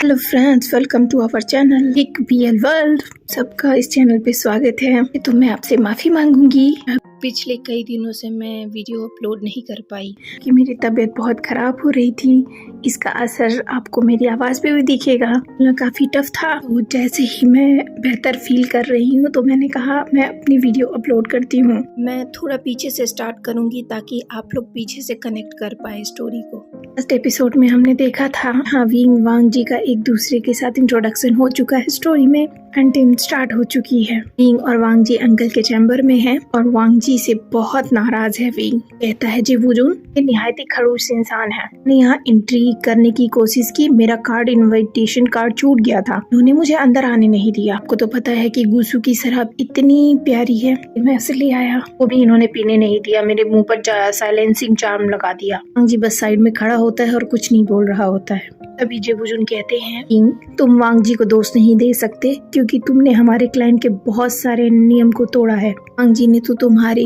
Hello friends, welcome to our channel एक BL world. सबका इस चैनल पे स्वागत है। तो मैं आपसे माफ़ी मांगूंगी, पिछले कई दिनों से मैं वीडियो अपलोड नहीं कर पाई कि मेरी तबीयत बहुत ख़राब हो रही थी। इसका असर आपको मेरी आवाज़ पे भी दिखेगा। काफ़ी टफ था। तो जैसे ही मैं बेहतर फील कर रही हूँ तो मैंने कहा मैं अपनी वीडियो अपलोड करती हूँ। मैं थोड़ा पीछे से स्टार्ट करूँगी ताकि आप लोग पीछे से कनेक्ट कर पाए स्टोरी को। फर्स्ट एपिसोड में हमने देखा था विंग वांग जी का एक दूसरे के साथ इंट्रोडक्शन हो चुका है स्टोरी में। अंतिम स्टार्ट हो चुकी है। विंग और वांग जी अंकल के चैम्बर में है और वांग जी से बहुत नाराज है। विंग कहता है जी वुजुन ये निहायत ही खड़ूस इंसान है। मैंने यहाँ एंट्री करने की कोशिश की, मेरा कार्ड इनविटेशन कार्ड छूट गया था, उन्होंने मुझे अंदर आने नहीं दिया। आपको तो पता है कि गुसु की शराब इतनी प्यारी है, मैं उसे ले आया, वो भी इन्होंने पीने नहीं दिया। मेरे मुंह पर साइलेंसिंग चार्म लगा दिया। वांग जी बस साइड में खड़ा होता है और कुछ नहीं बोल रहा होता है। तभी जेबुजुन कहते हैं किंग तुम वांग जी को दोष नहीं दे सकते क्योंकि तुमने हमारे क्लाइंट के बहुत सारे नियम को तोड़ा है। वांग जी ने तो तुम्हारी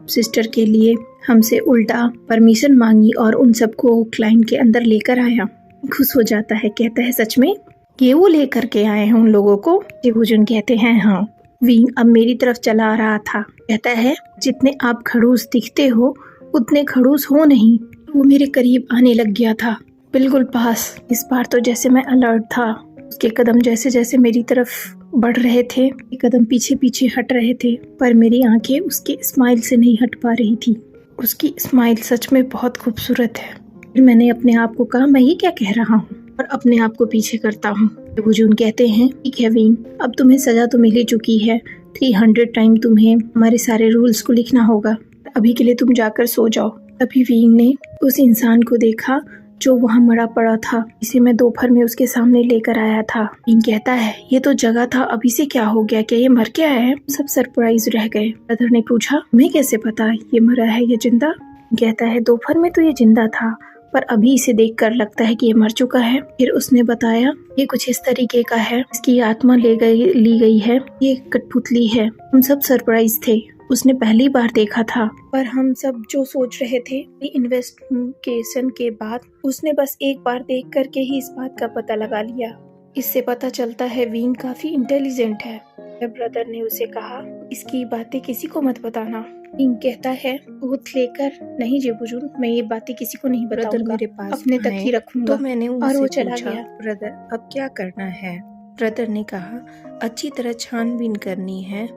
सिस्टर के लिए हमसे उल्टा परमिशन मांगी और उन सबको क्लाइंट के अंदर लेकर आया। खुश हो जाता है, कहता है सच में ये वो लेकर के आए हैं उन लोगों को। जेबुजुन कहते हैं हाँ। विंग अब मेरी तरफ चला रहा था, कहता है जितने आप खड़ूस दिखते हो उतने खड़ूस हो नहीं। वो मेरे करीब आने लग गया था, बिल्कुल पास। इस बार तो जैसे मैं अलर्ट था। उसके कदम जैसे जैसे मेरी तरफ बढ़ रहे थे, कदम पीछे पीछे हट रहे थे, पर मेरी आंखें उसके स्माइल से नहीं हट पा रही थी। उसकी स्माइल सच में बहुत खूबसूरत है। फिर मैंने अपने आप को कहा मैं ये क्या कह रहा हूँ, और अपने आप को पीछे करता हूँ। बुजुन कहते हैं ठीक है विंग, अब तुम्हें सजा तो मिल ही चुकी है। 300 टाइम तुम्हें हमारे सारे रूल्स को लिखना होगा। अभी के लिए तुम जाकर सो जाओ। तभी विंग ने उस इंसान को देखा जो वहाँ मरा पड़ा था, इसे मैं दोपहर में उसके सामने लेकर आया था। विंग कहता है ये तो जगह था, अभी से क्या हो गया, क्या ये मर गया है? सब सरप्राइज रह गए। ब्रदर ने पूछा तुम्हें कैसे पता ये मरा है या जिंदा? कहता है दोपहर में तो ये जिंदा था, पर अभी इसे देखकर लगता है कि ये मर चुका है। फिर उसने बताया ये कुछ इस तरीके का है, इसकी आत्मा ली गई है, ये कठपुतली है। हम सब सरप्राइज थे, उसने पहली बार देखा था, पर हम सब जो सोच रहे थे इन्वेस्टिगेशन के बाद उसने बस एक बार देख करके ही इस बात का पता लगा लिया। इससे पता चलता है विंग काफी इंटेलिजेंट है। ब्रदर ने उसे कहा इसकी बातें किसी को मत बताना। विंग कहता है भूत लेकर नहीं जेबुजुन, मैं ये बातें किसी को नहीं बताऊंगा, मेरे पास अपने तक ही रखूंगा। तो मैंने और वो चला पूछा, गया। ब्रदर अब क्या करना है? ब्रदर ने कहा अच्छी तरह छानबीन करनी है।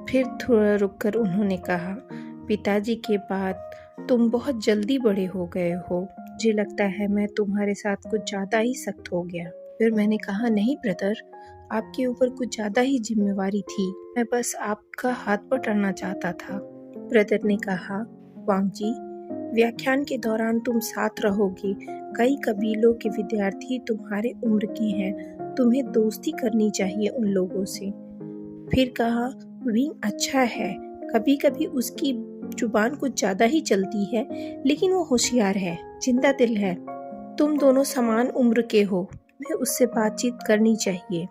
फिर थोड़ा रुककर उन्होंने कहा पिताजी के बाद तुम बहुत जल्दी बड़े हो गए हो, मुझे लगता है मैं तुम्हारे साथ कुछ ज्यादा ही सख्त हो गया। फिर मैंने कहा नहीं ब्रदर, आपके ऊपर कुछ ज्यादा ही जिम्मेवारी थी, मैं बस आपका हाथ पकड़ना चाहता था। ब्रदर ने कहा वांग जी व्याख्यान के दौरान तुम साथ रहोगे, कई कबीलों के विद्यार्थी तुम्हारे उम्र के हैं, तुम्हें दोस्ती करनी चाहिए उन लोगों से। फिर कहा विंग अच्छा है, कभी कभी उसकी जुबान कुछ ज्यादा ही चलती है, लेकिन वो होशियार है, जिंदा दिल है। तुम दोनों समान उम्र के हो, मैं उससे बातचीत करनी चाहिए।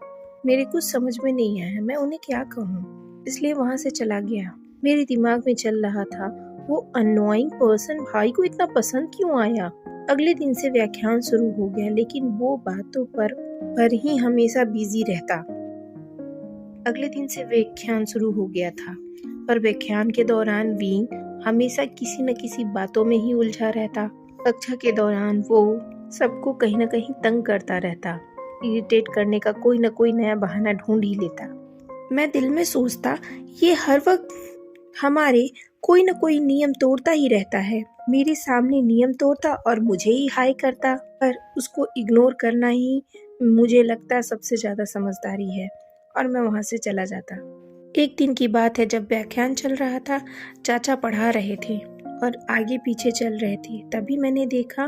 मेरे कुछ समझ में नहीं आया मैं उन्हें क्या कहूँ, इसलिए वहां से चला गया। मेरे दिमाग में चल रहा था वो अननोइंग पर्सन भाई को इतना पसंद क्यों आया। अगले दिन से व्याख्यान शुरू हो गया, लेकिन वो बातों पर ही हमेशा बिजी रहता। अगले दिन से व्याख्यान शुरू हो गया था, पर व्याख्यान के दौरान विंग हमेशा किसी न किसी बातों में ही उलझा रहता। कक्षा के दौरान वो सबको कहीं न कहीं तंग करता रहता, इरिटेट करने का कोई न कोई नया बहाना ढूंढ ही लेता। मैं दिल में सोचता ये हर वक्त हमारे कोई न कोई नियम तोड़ता ही रहता है, मेरे सामने नियम तोड़ता और मुझे ही हाय करता, पर उसको इग्नोर करना ही मुझे लगता सबसे ज्यादा समझदारी है, और मैं वहां से चला जाता। एक दिन की बात है जब व्याख्यान चल रहा था, चाचा पढ़ा रहे थे और आगे पीछे चल रहे थे। तभी मैंने देखा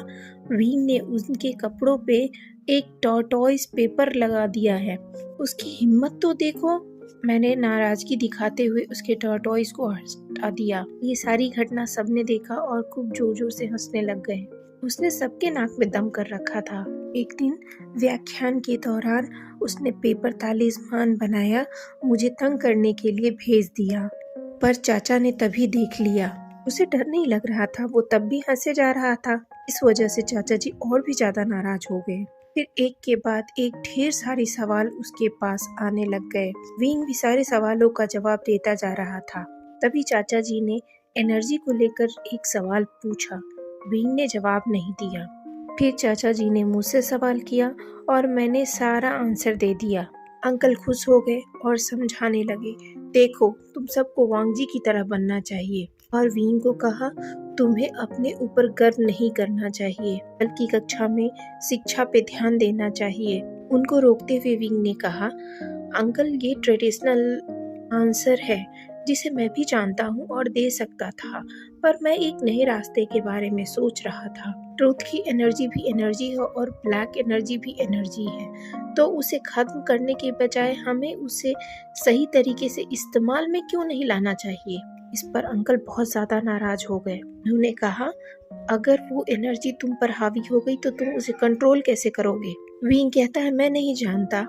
विंग ने उनके कपड़ों पे एक टॉर्टोइस पेपर लगा दिया है। उसकी हिम्मत तो देखो। मैंने नाराजगी दिखाते हुए उसके टॉर्टोइस को हटा दिया। ये सारी घटना सबने देखा और खूब जोर जोर से हंसने लग गए। उसने सबके नाक में दम कर रखा था। एक दिन व्याख्यान के दौरान उसने पेपर तालिस्मान बनाया, मुझे तंग करने के लिए भेज दिया, पर चाचा ने तभी देख लिया। उसे डर नहीं लग रहा था, वो तब भी हंसे जा रहा था। इस वजह से चाचा जी और भी ज्यादा नाराज हो गए। फिर एक के बाद एक ढेर सारे सवाल उसके पास आने लग गए। विंग भी सारे सवालों का जवाब देता जा रहा था। तभी चाचा जी ने एनर्जी को लेकर एक सवाल पूछा। विंग ने जवाब नहीं दिया। फिर चाचा जी ने मुझसे सवाल किया और मैंने सारा आंसर दे दिया। अंकल खुश हो गए और समझाने लगे, देखो तुम सबको वांगजी की तरह बनना चाहिए। और विंग को कहा, तुम्हें अपने ऊपर गर्व नहीं करना चाहिए, बल्कि कक्षा में शिक्षा पे ध्यान देना चाहिए। उनको रोकते हुए विंग ने कहा, अंकल ये ट्रेडिशनल आंसर है जिसे मैं भी जानता हूँ और दे सकता था, पर मैं एक नए रास्ते के बारे में सोच रहा था। ट्रुथ की एनर्जी भी एनर्जी है और ब्लैक एनर्जी भी एनर्जी है, तो उसे खत्म करने के बजाय हमें उसे सही तरीके से इस्तेमाल में क्यों नहीं लाना चाहिए। इस पर अंकल बहुत ज्यादा नाराज हो गए। उन्होंने कहा, अगर वो एनर्जी तुम पर हावी हो गई तो तुम उसे कंट्रोल कैसे करोगे। विंग कहता है, मैं नहीं जानता।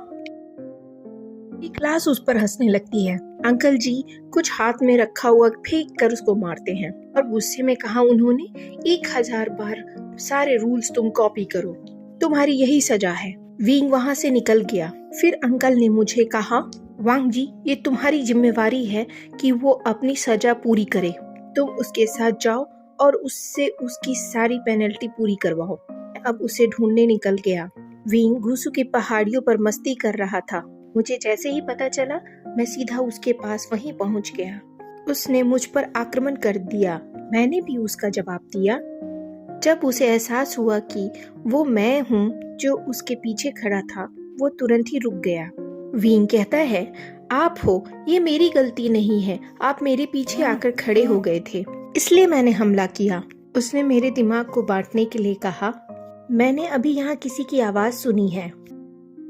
क्लास उस पर हंसने लगती है। अंकल जी कुछ हाथ में रखा हुआ फेंक कर उसको मारते हैं और गुस्से में कहा उन्होंने, 1000 बार सारे रूल्स तुम कॉपी करो, तुम्हारी यही सजा है। विंग वहाँ से निकल गया। फिर अंकल ने मुझे कहा, वांग जी ये तुम्हारी जिम्मेवारी है कि वो अपनी सजा पूरी करे। तुम उसके साथ जाओ और उससे उसकी सारी पेनल्टी पूरी करवाओ। अब उसे ढूंढने निकल गया। विंग घुसू की पहाड़ियों पर मस्ती कर रहा था। मुझे जैसे ही पता चला मैं सीधा उसके पास वहीं पहुंच गया। उसने मुझ पर आक्रमण कर दिया। मैंने भी उसका जवाब दिया। जब उसे एहसास हुआ कि वो मैं हूँ जो उसके पीछे खड़ा था, वो तुरंत ही रुक गया। विंग कहता है, आप हो, ये मेरी गलती नहीं है, आप मेरे पीछे आकर खड़े हो गए थे, इसलिए मैंने हमला किया। उसने मेरे दिमाग को बांटने के लिए कहा, मैंने अभी यहाँ किसी की आवाज सुनी है,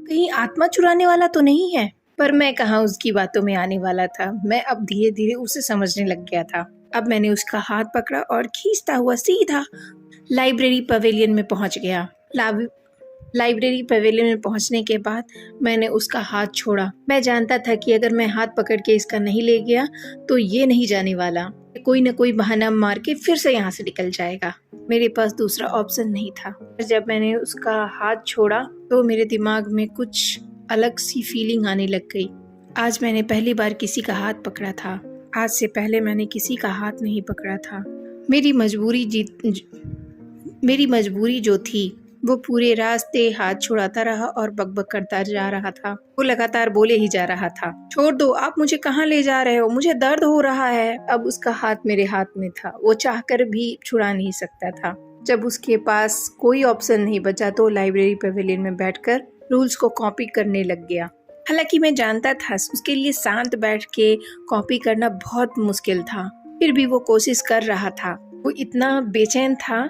कहीं आत्मा चुराने वाला तो नहीं है। पर मैं कहाँ उसकी बातों में आने वाला था। मैं अब धीरे धीरे उसे समझने लग गया था। अब मैंने उसका हाथ पकड़ा और खींचता हुआ सीधा लाइब्रेरी पवेलियन में पहुंच गया। लाइब्रेरी पवेलियन में पहुंचने के बाद मैंने उसका हाथ छोड़ा। मैं जानता था कि अगर मैं हाथ पकड़ के इसका नहीं ले गया तो ये नहीं जाने वाला, कोई न कोई बहाना मार के फिर से यहाँ से निकल जाएगा। मेरे पास दूसरा ऑप्शन नहीं था। जब मैंने उसका हाथ छोड़ा तो मेरे दिमाग में कुछ अलग सी फीलिंग आने लग गई। आज मैंने पहली बार किसी का हाथ पकड़ा था। आज से पहले मैंने किसी का हाथ नहीं पकड़ा था। मेरी मजबूरी जो थी वो पूरे रास्ते हाथ छुड़ाता रहा और बकबक करता जा रहा था। वो लगातार बोले ही जा रहा था, छोड़ दो, आप मुझे कहाँ ले जा रहे हो, मुझे दर्द हो रहा है। अब उसका हाथ मेरे हाथ में था। वो चाहकर भी छुड़ा नहीं सकता था। जब उसके पास कोई ऑप्शन नहीं बचा तो लाइब्रेरी पवेलियन में बैठकर रूल्स को कॉपी करने लग गया। हालांकि मैं जानता था उसके लिए शांत बैठ के कॉपी करना बहुत मुश्किल था, फिर भी वो कोशिश कर रहा था। वो इतना बेचैन था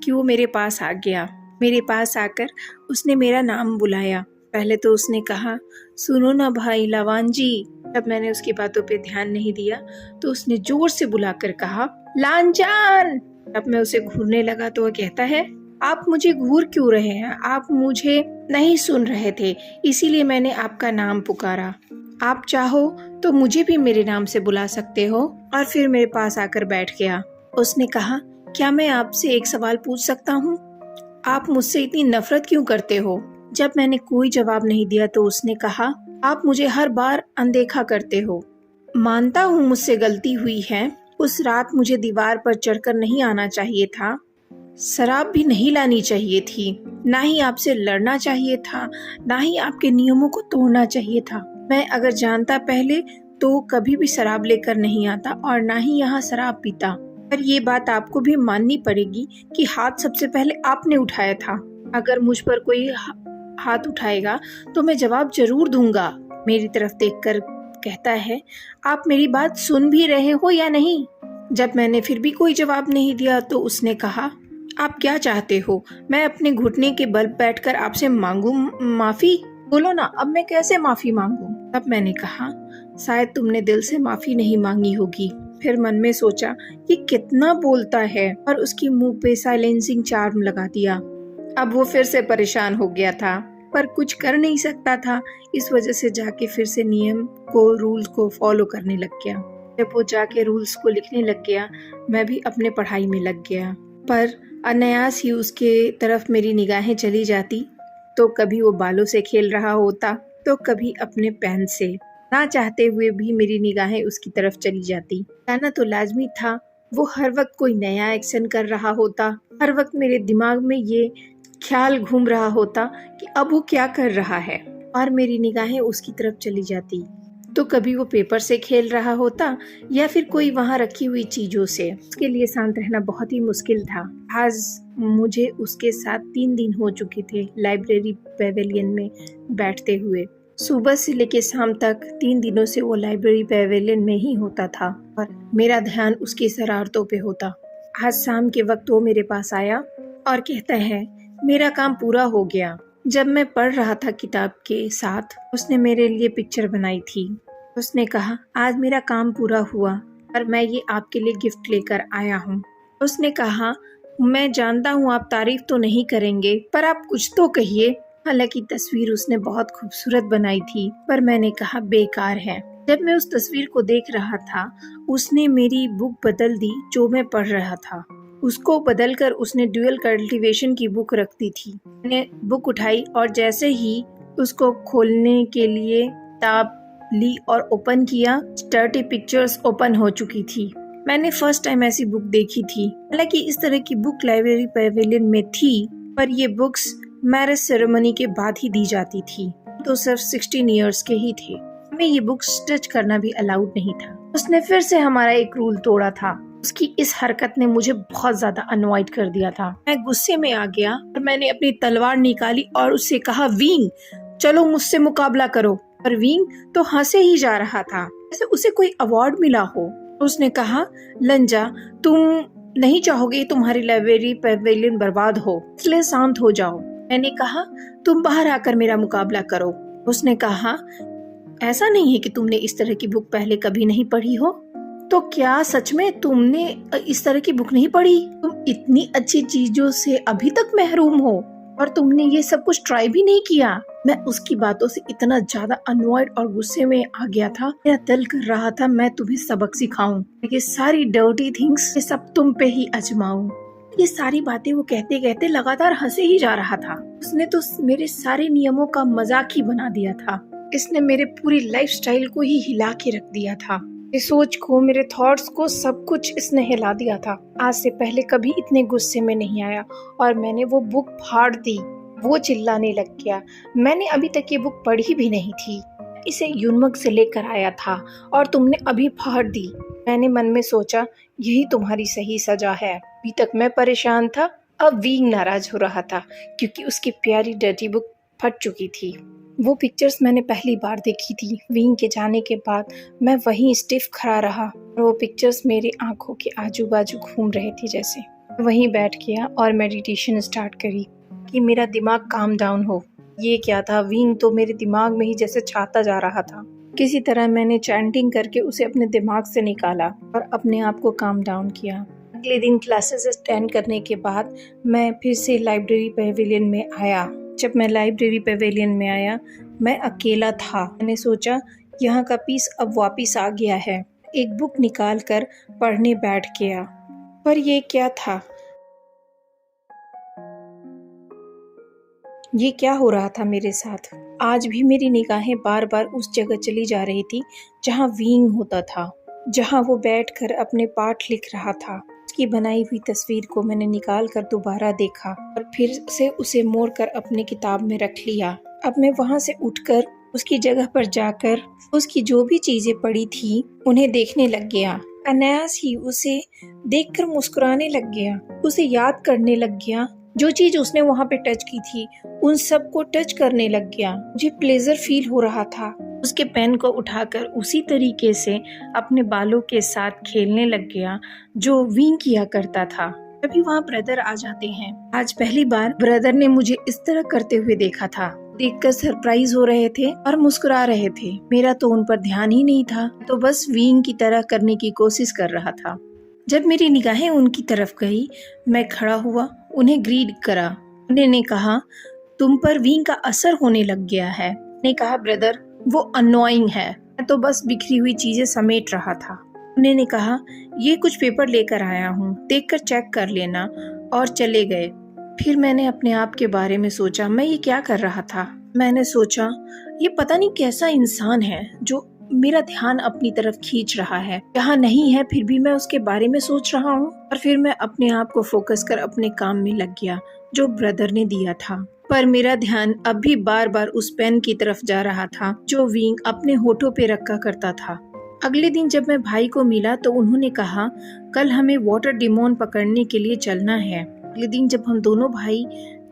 कि वो मेरे पास आ गया। मेरे पास आकर उसने मेरा नाम बुलाया। पहले तो उसने कहा, सुनो ना भाई लवान जी। जब मैंने उसकी बातों पे ध्यान नहीं दिया तो उसने जोर से बुलाकर कहा, लांजान। जब मैं उसे घूरने लगा तो वह कहता है, आप मुझे घूर क्यों रहे हैं, आप मुझे नहीं सुन रहे थे, इसीलिए मैंने आपका नाम पुकारा। आप चाहो तो मुझे भी मेरे नाम से बुला सकते हो। और फिर मेरे पास आकर बैठ गया। उसने कहा, क्या मैं आपसे एक सवाल पूछ सकता हूँ? आप मुझसे इतनी नफरत क्यों करते हो? जब मैंने कोई जवाब नहीं दिया तो उसने कहा, आप मुझे हर बार अनदेखा करते हो। मानता हूँ मुझसे गलती हुई है। उस रात मुझे दीवार पर चढ़कर नहीं आना चाहिए था, शराब भी नहीं लानी चाहिए थी, ना ही आपसे लड़ना चाहिए था, ना ही आपके नियमों को तोड़ना चाहिए था। मैं अगर जानता पहले तो कभी भी शराब लेकर नहीं आता और ना ही यहाँ शराब पीता। पर ये बात आपको भी माननी पड़ेगी कि हाथ सबसे पहले आपने उठाया था। अगर मुझ पर कोई हाथ उठाएगा तो मैं जवाब जरूर दूंगा। मेरी तरफ देखकर कहता है, आप मेरी बात सुन भी रहे हो या नहीं? जब मैंने फिर भी कोई जवाब नहीं दिया तो उसने कहा, आप क्या चाहते हो? मैं अपने घुटने के बल बैठकर आपसे मांगू माफी? बोलो ना, अब मैं कैसे माफी मांगू? तब मैंने कहा, शायद तुमने दिल से माफी नहीं मांगी होगी। फिर मन में सोचा, ये कितना बोलता है, और उसकी मुंह पे साइलेंसिंग चार्म लगा दिया। अब वो फिर से परेशान हो गया था, पर कुछ कर नहीं सकता था। इस वजह से जाके फिर से नियम को, रूल्स को फॉलो करने लग गया। जब वो जाके रूल्स को लिखने लग गया, मैं भी अपने पढ़ाई में लग गया। पर अनायास ही उसके तरफ मेरी निगाहें चली जाती तो कभी वो बालों से खेल रहा होता, तो कभी अपने पेन से। ना चाहते हुए भी मेरी निगाहें उसकी तरफ चली जाती। कहना तो लाजमी था, वो हर वक्त कोई नया एक्शन कर रहा होता। हर वक्त मेरे दिमाग में ये ख्याल घूम रहा होता कि अब वो क्या कर रहा है, और मेरी निगाहें उसकी तरफ चली जाती। तो कभी वो पेपर से खेल रहा होता या फिर कोई वहाँ रखी हुई चीजों से। उसके लिए शांत रहना बहुत ही मुश्किल था। आज मुझे उसके साथ 3 दिन हो चुके थे लाइब्रेरी पेवेलियन में बैठते हुए। सुबह से लेकर शाम तक 3 दिनों से वो लाइब्रेरी पेवेलियन में ही होता था और मेरा ध्यान उसकी शरारतों पे होता। आज शाम के वक्त वो मेरे पास आया और कहता है, मेरा काम पूरा हो गया। जब मैं पढ़ रहा था किताब के साथ, उसने मेरे लिए पिक्चर बनाई थी। उसने कहा, आज मेरा काम पूरा हुआ और मैं ये आपके लिए गिफ्ट लेकर आया हूँ। उसने कहा, मैं जानता हूँ आप तारीफ तो नहीं करेंगे, पर आप कुछ तो कहिए। हालांकि तस्वीर उसने बहुत खूबसूरत बनाई थी, पर मैंने कहा बेकार है। जब मैं उस तस्वीर को देख रहा था, उसने मेरी बुक बदल दी जो मैं पढ़ रहा था। उसको बदलकर उसने ड्यूअल कल्टीवेशन की बुक रख दी थी। मैंने बुक उठाई और जैसे ही उसको खोलने के लिए किताब ली और ओपन किया, 30 पिक्चर्स ओपन हो चुकी थी। मैंने फर्स्ट टाइम ऐसी बुक देखी थी। हालांकि इस तरह की बुक लाइब्रेरी पेवेलियन में थी, पर ये बुक्स मैरिज सेरेमनी के बाद ही दी जाती थी। तो सिर्फ 16 इयर्स के ही थे। हमें ये बुक्स टच करना भी अलाउड नहीं था। उसने फिर से हमारा एक रूल तोड़ा था। उसकी इस हरकत ने मुझे बहुत ज्यादा अनॉयड कर दिया था। मैं गुस्से में आ गया और मैंने अपनी तलवार निकाली और उससे कहा, विंग चलो मुझसे मुकाबला करो। पर विंग तो हंसे ही जा रहा था, जैसे उसे कोई अवार्ड मिला हो। उसने कहा, लंजा तुम नहीं चाहोगे तुम्हारी लाइब्रेरी पेवेलियन बर्बाद हो, इसलिए शांत हो जाओ। मैंने कहा, तुम बाहर आकर मेरा मुकाबला करो। उसने कहा, ऐसा नहीं है कि तुमने इस तरह की बुक पहले कभी नहीं पढ़ी हो। तो क्या सच में तुमने इस तरह की बुक नहीं पढ़ी? तुम इतनी अच्छी चीजों से अभी तक महरूम हो और तुमने ये सब कुछ ट्राई भी नहीं किया। मैं उसकी बातों से इतना ज्यादा अनॉयड और गुस्से में आ गया था। मेरा दिल कर रहा था मैं तुम्हें सबक सिखाऊं, ये सारी डर्टी थिंग्स ये सब तुम पे ही आजमाऊं। ये सारी बातें वो कहते कहते लगातार हंसे ही जा रहा था। उसने तो मेरे सारे नियमों का मजाक ही बना दिया था। इसने मेरे पूरी लाइफस्टाइल को ही हिला के रख दिया था। मेरी सोच को, मेरे थॉट्स को, सब कुछ इसने हिला दिया था। आज से पहले कभी इतने गुस्से में नहीं आया और मैंने वो बुक फाड़ दी। वो चिल्लाने लग गया, मैंने अभी तक ये बुक पढ़ी भी नहीं थी, इसे यूनमग से लेकर आया था और तुमने अभी फाड़ दी। मैंने मन में सोचा, यही तुम्हारी सही सजा है। अभी तक मैं परेशान था, अब विंग नाराज हो रहा था क्योंकि उसकी प्यारी डर्टी बुक फट चुकी थी। वो पिक्चर्स मैंने पहली बार देखी थी। विंग के जाने के बाद मैं वहीं स्टिफ खड़ा रहा और वो पिक्चर्स मेरी आंखों के आजू बाजू घूम रहे थे। जैसे वहीं बैठ गया और मेडिटेशन स्टार्ट करी कि मेरा दिमाग काम डाउन हो। ये क्या था, विंग तो मेरे दिमाग में ही जैसे छाता जा रहा था। किसी तरह मैंने चैंटिंग करके उसे अपने दिमाग से निकाला और अपने आप को काम डाउन किया। अगले दिन क्लासेस अटेंड करने के बाद मैं फिर से लाइब्रेरी पेवेलियन में आया। जब मैं लाइब्रेरी पेवेलियन में आया, मैं अकेला था। मैंने सोचा, यहाँ का पीस अब वापस आ गया है। एक बुक निकाल कर पढ़ने बैठ गया। पर ये क्या था? ये क्या हो रहा था मेरे साथ? आज भी मेरी निगाहें बार बार उस जगह चली जा रही थी जहाँ विंग होता था, जहाँ वो बैठकर अपने पाठ लिख रहा था। उसकी बनाई हुई तस्वीर को मैंने निकाल कर दोबारा देखा और फिर से उसे मोड़कर अपनी किताब में रख लिया। अब मैं वहाँ से उठकर उसकी जगह पर जाकर उसकी जो भी चीजें पड़ी थी उन्हें देखने लग गया। अनायास ही उसे देखकर मुस्कुराने लग गया, उसे याद करने लग गया। जो चीज उसने वहाँ पे टच की थी उन सब को टच करने लग गया। मुझे प्लेजर फील हो रहा था। उसके पेन को उठाकर उसी तरीके से अपने बालों के साथ खेलने लग गया जो विंग किया करता था। तभी वहाँ ब्रदर आ जाते हैं। आज पहली बार ब्रदर ने मुझे इस तरह करते हुए देखा था। देखकर सरप्राइज हो रहे थे और मुस्कुरा रहे थे। मेरा तो उन पर ध्यान ही नहीं था, तो बस विंग की तरह करने की कोशिश कर रहा था। जब मेरी निगाहें उनकी तरफ गई, मैं खड़ा हुआ, उन्हें ग्रीट करा। उन्होंने कहा, तुम पर विंग का असर होने लग गया है। मैंने कहा, ब्रदर वो अननोइंग है, मैं तो बस बिखरी हुई चीजें समेट रहा था। उन्होंने कहा, ये कुछ पेपर लेकर आया हूँ, देखकर चेक कर लेना, और चले गए। फिर मैंने अपने आप के बारे में सोचा, मैं ये क्या कर रहा था। मैंने सोचा ये पता नहीं कैसा इंसान है जो मेरा ध्यान अपनी तरफ खींच रहा है, यहाँ नहीं है फिर भी मैं उसके बारे में सोच रहा हूँ। और फिर मैं अपने आप को फोकस कर अपने काम में लग गया जो ब्रदर ने दिया था। पर मेरा ध्यान अब भी बार बार उस पेन की तरफ जा रहा था जो विंग अपने होठों पे रखा करता था। अगले दिन जब मैं भाई को मिला तो उन्होंने कहा कल हमें वाटर डेमोन पकड़ने के लिए चलना है। अगले दिन जब हम दोनों भाई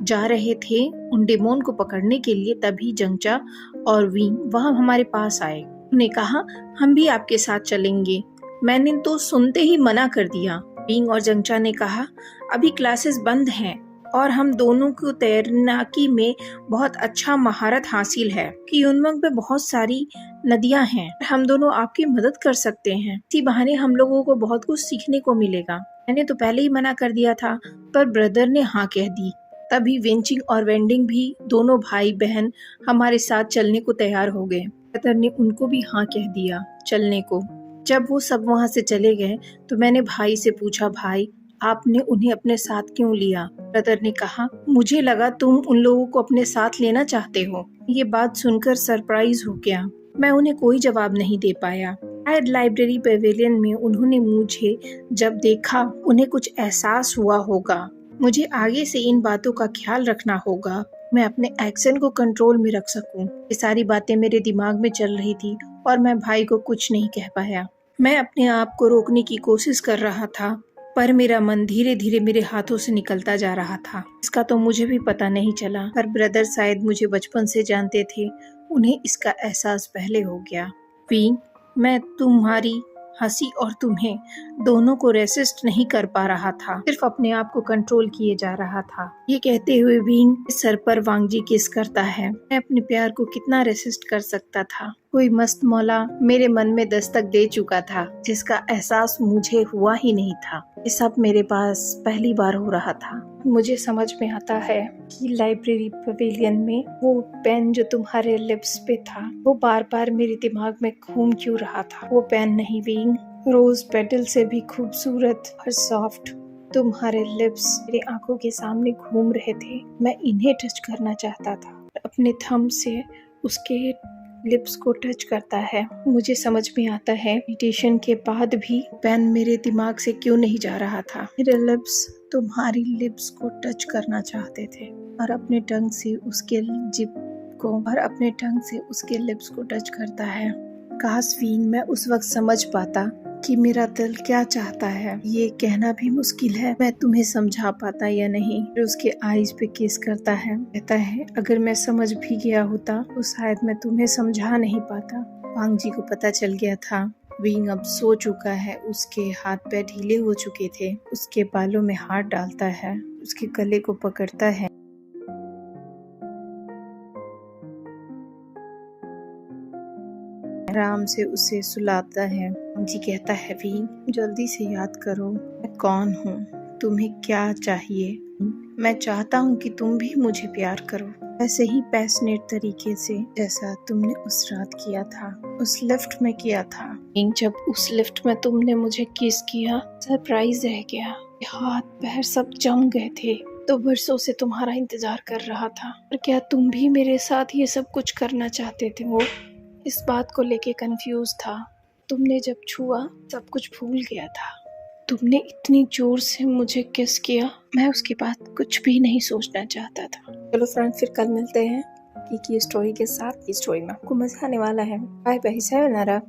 जा रहे थे उन डेमोन को पकड़ने के लिए, तभी जंगचा और विंग वहाँ हमारे पास आए। उन्होंने कहा हम भी आपके साथ चलेंगे। मैंने तो सुनते ही मना कर दिया। विंग और जंगचा ने कहा अभी क्लासेस बंद हैं और हम दोनों को तैराकी में बहुत अच्छा महारत हासिल है कि उनमें में बहुत सारी नदियां हैं, हम दोनों आपकी मदद कर सकते हैं। इसी बहाने हम लोगों को बहुत कुछ सीखने को मिलेगा। मैंने तो पहले ही मना कर दिया था पर ब्रदर ने हाँ कह दी। तभी वेंचिंग और वेंडिंग भी दोनों भाई बहन हमारे साथ चलने को तैयार हो गए। ब्रदर ने उनको भी हाँ कह दिया चलने को। जब वो सब वहाँ से चले गए तो मैंने भाई से पूछा, भाई आपने उन्हें अपने साथ क्यों लिया? ब्रदर ने कहा मुझे लगा तुम उन लोगों को अपने साथ लेना चाहते हो। ये बात सुनकर सरप्राइज हो गया। मैं उन्हें कोई जवाब नहीं दे पाया। शायद लाइब्रेरी पेवेलियन में उन्होंने मुझे जब देखा उन्हें कुछ एहसास हुआ होगा। मुझे आगे से इन बातों का ख्याल रखना होगा, मैं अपने एक्शन को कंट्रोल में रख सकूं। ये सारी बातें मेरे दिमाग में चल रही थी और मैं भाई को कुछ नहीं कह पाया। मैं अपने आप को रोकने की कोशिश कर रहा था पर मेरा मन धीरे धीरे मेरे हाथों से निकलता जा रहा था। इसका तो मुझे भी पता नहीं चला, पर ब्रदर शायद मुझे बचपन से जानते थे, उन्हें इसका एहसास पहले हो गया। विंग, मैं तुम्हारी हंसी और तुम्हें दोनों को रेसिस्ट नहीं कर पा रहा था, सिर्फ अपने आप को कंट्रोल किए जा रहा था। ये कहते हुए विंग सर पर वांगजी किस करता है। मैं अपने प्यार को कितना रेसिस्ट कर सकता था। कोई मस्त मौला मेरे मन में दस्तक दे चुका था जिसका एहसास मुझे हुआ ही नहीं था। ये सब मेरे पास पहली बार हो रहा था। मुझे समझ में आता है कि लाइब्रेरी पवेलियन में वो पेन जो तुम्हारे लिप्स पे था वो बार बार मेरे दिमाग में घूम क्यों रहा था। वो पेन नहीं विंग, रोज पेटल से भी खूबसूरत और सॉफ्ट तुम्हारे लिप्स मेरी आंखों के सामने घूम रहे थे। मैं इन्हें टच करना चाहता था। अपने थंब से उसके लिप्स को टच करता है। मुझे समझ में आता है मेडिटेशन के बाद भी पेन मेरे दिमाग से क्यों नहीं जा रहा था। मेरे लिप्स तुम्हारी लिप्स को टच करना चाहते थे और अपने टंग से उसके जिप को और अपने टंग से उसके लिप्स को टच करता है। काश विंग मैं उस वक्त समझ पाता कि मेरा दिल क्या चाहता है। ये कहना भी मुश्किल है मैं तुम्हें समझा पाता या नहीं। फिर उसके आईज पे किस करता है, कहता है अगर मैं समझ भी गया होता तो शायद मैं तुम्हें समझा नहीं पाता। वांगजी को पता चल गया था विंग अब सो चुका है। उसके हाथ पैर ढीले हो चुके थे। उसके बालों में हाथ डालता है, उसके गले को पकड़ता है। आराम से उसे सुलाता है। वांगजी कहता है विंग जल्दी से याद करो मैं कौन हूँ, तुम्हें क्या चाहिए। मैं चाहता हूँ कि तुम भी मुझे प्यार करो ऐसे ही पैशनेट तरीके से जैसा तुमने उस रात किया था, उस लिफ्ट में किया था। जब उस लिफ्ट में तुमने मुझे किस किया सरप्राइज रह गया। हाथ पैर सब जम गए थे। तो बरसों से तुम्हारा इंतजार कर रहा था। और क्या तुम भी मेरे साथ ये सब कुछ करना चाहते थे? वो इस बात को लेके कंफ्यूज था। तुमने जब छुआ सब कुछ भूल गया था। तुमने इतनी जोर से मुझे किस किया, मैं उसके बाद कुछ भी नहीं सोचना चाहता था। चलो फ्रेंड, फिर कल मिलते हैं की स्टोरी के साथ। की स्टोरी में आपको मजा आने वाला है। Bye bye, sayonara.